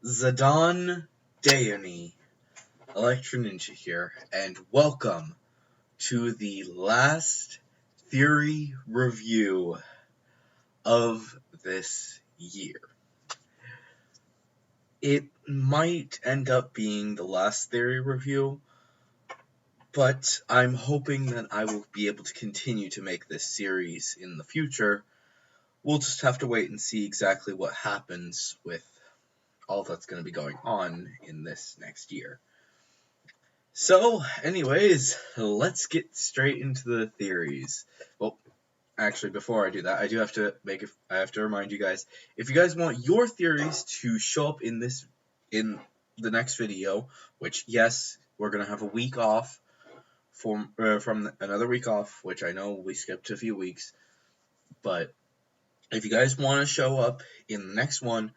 Zidane Dayani, Electro Ninja here, and welcome to the last theory review of this year. It might end up being the last theory review, but I'm hoping that I will be able to continue to make this series in the future. We'll just have to wait and see exactly what happens with all that's going to be going on in this next year. So, anyways, let's get straight into the theories. Well, actually, before I do that, I have to remind you guys, if you guys want your theories to show up in the next video, which, yes, we're gonna have a week off from another week off, which I know we skipped a few weeks, but if you guys want to show up in the next one,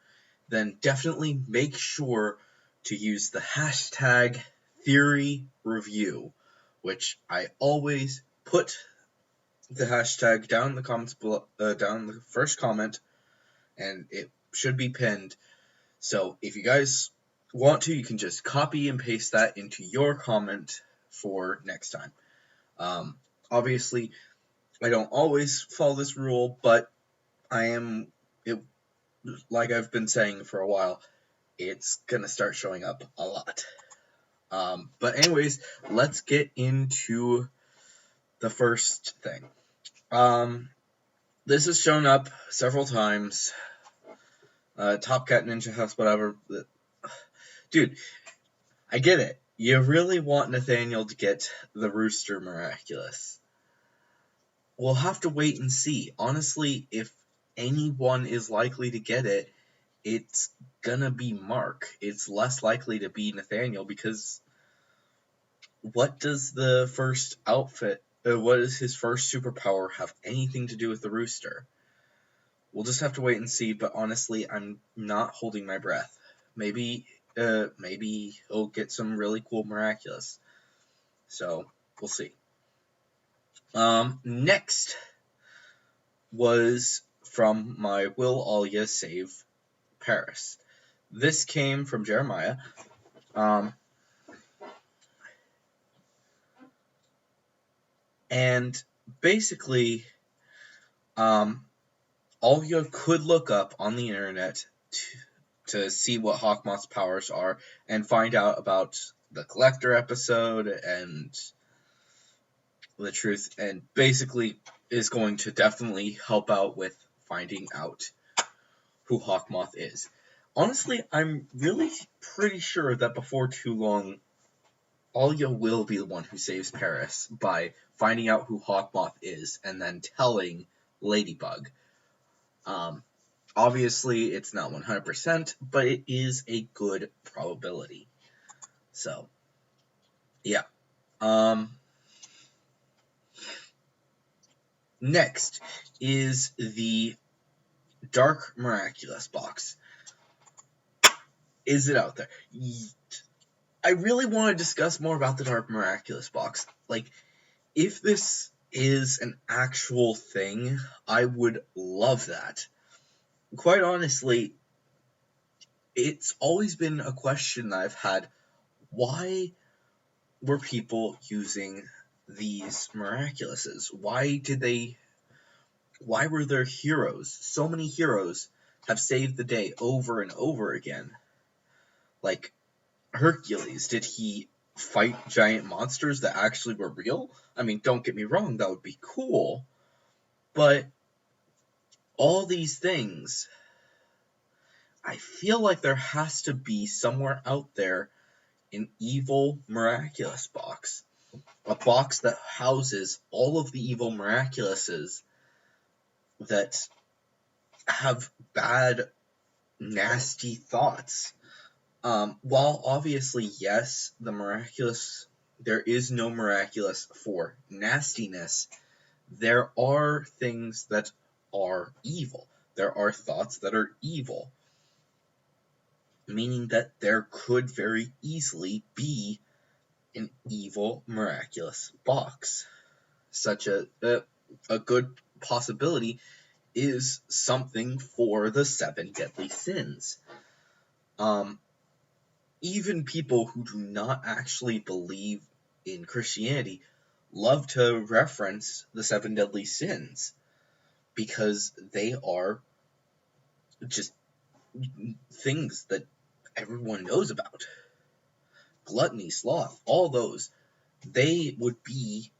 then definitely make sure to use the hashtag theory review, which I always put the hashtag down in the comments below, down in the first comment, and it should be pinned. So if you guys want to, you can just copy and paste that into your comment for next time. Obviously, I don't always follow this rule, but like I've been saying for a while, it's gonna start showing up a lot. But anyways, let's get into the first thing. This has shown up several times. Top Cat Ninja House, whatever. Dude, I get it. You really want Nathaniel to get the Rooster Miraculous. We'll have to wait and see. Honestly, if anyone is likely to get it, it's gonna be Mark. It's less likely to be Nathaniel because what does the first outfit, what does his first superpower have anything to do with the rooster? We'll just have to wait and see, but honestly, I'm not holding my breath. Maybe he'll get some really cool miraculous. So, we'll see. Next was from my Will Alia Save Paris. This came from Jeremiah. And basically, Alia could look up on the internet to see what Hawkmoth's powers are and find out about the Collector episode and the truth, and basically is going to definitely help out with finding out who Hawkmoth is. Honestly, I'm really pretty sure that before too long, Alia will be the one who saves Paris by finding out who Hawkmoth is and then telling Ladybug. Obviously, it's not 100%, but it is a good probability. So, yeah. Next is the Dark Miraculous Box. Is it out there? I really want to discuss more about the Dark Miraculous Box. Like, if this is an actual thing, I would love that. Quite honestly, it's always been a question that I've had. Why were people using these Miraculouses? Why were there heroes? So many heroes have saved the day over and over again. Like, Hercules, did he fight giant monsters that actually were real? I mean, don't get me wrong, that would be cool. But all these things, I feel like there has to be somewhere out there an evil Miraculous box. A box that houses all of the evil Miraculouses that have bad, nasty thoughts. While obviously, yes, there is no Miraculous for nastiness, there are things that are evil. There are thoughts that are evil. Meaning that there could very easily be an evil Miraculous box. Such a good possibility is something for the 7 deadly sins. Even people who do not actually believe in Christianity love to reference the seven deadly sins because they are just things that everyone knows about. Gluttony, sloth, all those. They would be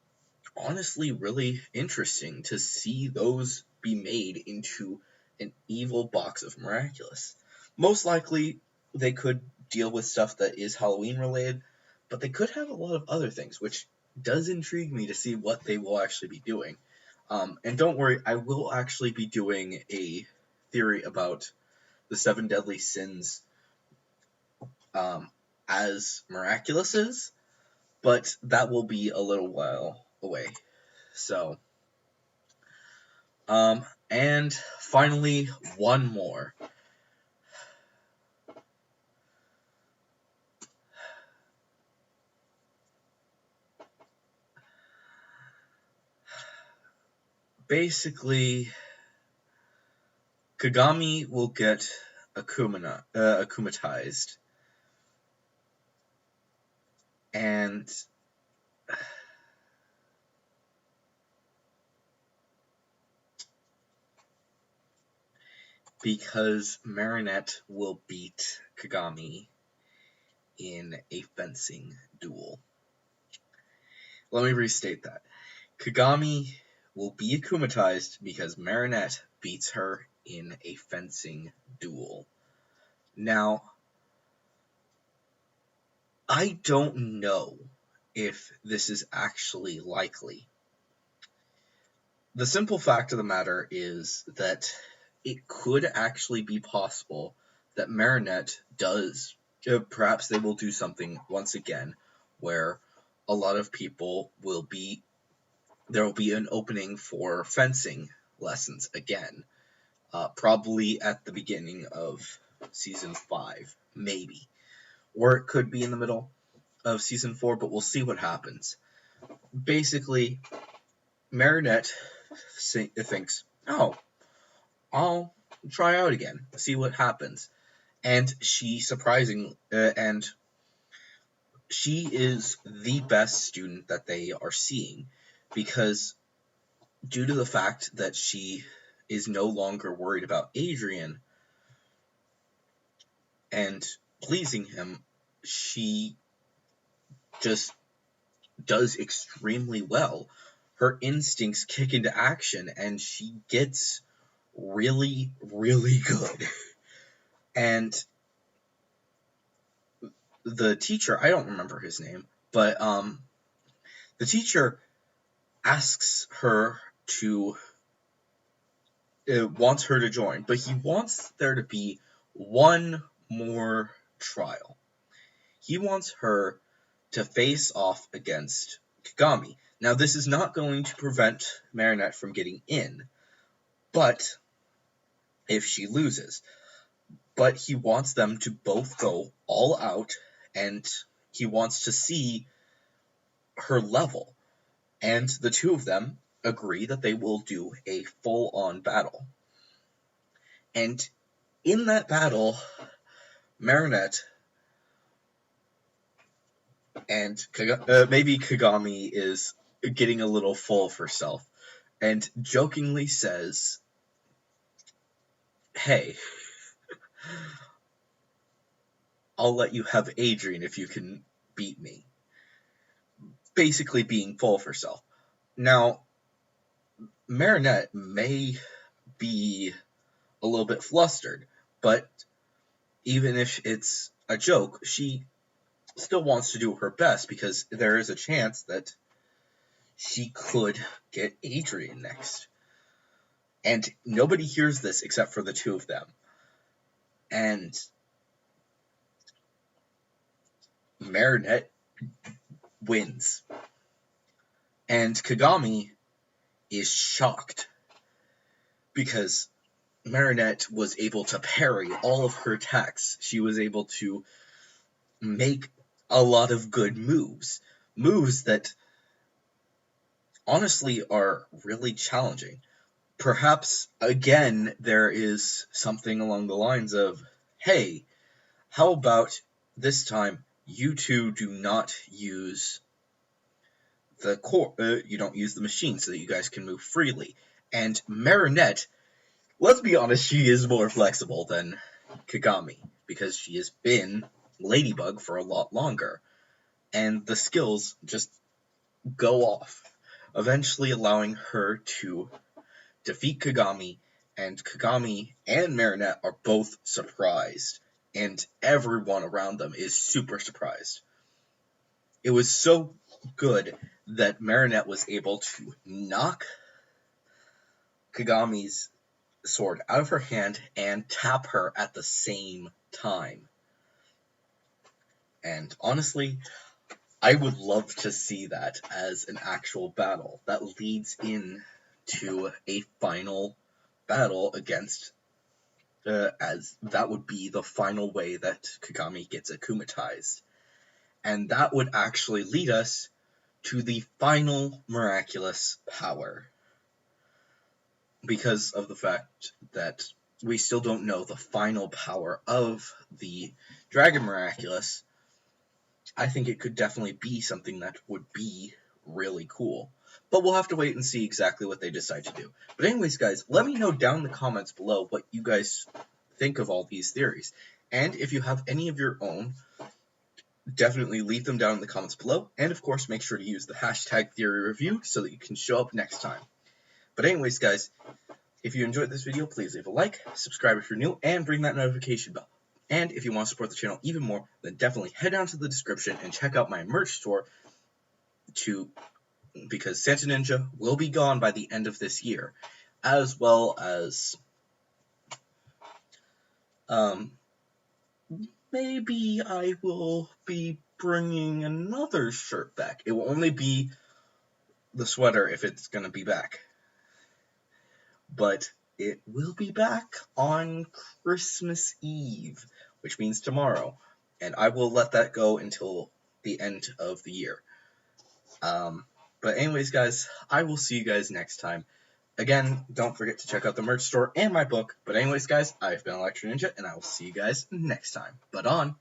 honestly really interesting to see those be made into an evil box of Miraculous. Most likely, they could deal with stuff that is Halloween related, but they could have a lot of other things, which does intrigue me to see what they will actually be doing. And don't worry, I will actually be doing a theory about the seven deadly sins as Miraculous is, but that will be a little while away. So, and finally, one more. Basically, Kagami will get akumatized, and because Marinette will beat Kagami in a fencing duel. Let me restate that. Kagami will be akumatized because Marinette beats her in a fencing duel. Now, I don't know if this is actually likely. The simple fact of the matter is that it could actually be possible that Marinette does, perhaps they will do something once again where a lot of people will be, there will be an opening for fencing lessons again, probably at the beginning of season 5, maybe. Or it could be in the middle of season 4, but we'll see what happens. Basically, Marinette thinks, oh, I'll try out again, see what happens. And she and she is the best student that they are seeing because due to the fact that she is no longer worried about Adrian and pleasing him, she just does extremely well. Her instincts kick into action and she gets really, really good. And the teacher, I don't remember his name, but the teacher asks her to, wants her to join, but he wants there to be one more trial. He wants her to face off against Kagami. Now, this is not going to prevent Marinette from getting in, but if she loses. But he wants them to both go all out, and he wants to see her level. And the two of them agree that they will do a full-on battle. And in that battle, Marinette and maybe Kagami is getting a little full of herself and jokingly says, hey, I'll let you have Adrian if you can beat me. Basically being full of herself. Now, Marinette may be a little bit flustered, but even if it's a joke, she still wants to do her best because there is a chance that she could get Adrian next. And nobody hears this except for the two of them. And Marinette wins. And Kagami is shocked because Marinette was able to parry all of her attacks. She was able to make a lot of good moves. Moves that honestly are really challenging. Perhaps, again, there is something along the lines of, hey, How about this time you two do not use the core, you don't use the machine so that you guys can move freely. And Marinette, let's be honest, she is more flexible than Kagami because she has been Ladybug for a lot longer. And the skills just go off, eventually allowing her to defeat Kagami, and Kagami and Marinette are both surprised, and everyone around them is super surprised. It was so good that Marinette was able to knock Kagami's sword out of her hand and tap her at the same time. And honestly, I would love to see that as an actual battle that leads in to a final battle against, as that would be the final way that Kagami gets akumatized. And that would actually lead us to the final miraculous power. Because of the fact that we still don't know the final power of the Dragon Miraculous, I think it could definitely be something that would be really cool. But we'll have to wait and see exactly what they decide to do. But anyways, guys, let me know down in the comments below what you guys think of all these theories. And if you have any of your own, definitely leave them down in the comments below. And of course, make sure to use the hashtag theory review so that you can show up next time. But anyways, guys, if you enjoyed this video, please leave a like, subscribe if you're new, and ring that notification bell. And if you want to support the channel even more, then definitely head down to the description and check out my merch store because Santa Ninja will be gone by the end of this year, as well as maybe I will be bringing another shirt back. It will only be the sweater if it's going to be back. But it will be back on Christmas Eve, which means tomorrow, and I will let that go until the end of the year. But anyways, guys, I will see you guys next time. Again, don't forget to check out the merch store and my book. But anyways, guys, I've been Electro Ninja, and I will see you guys next time. But on.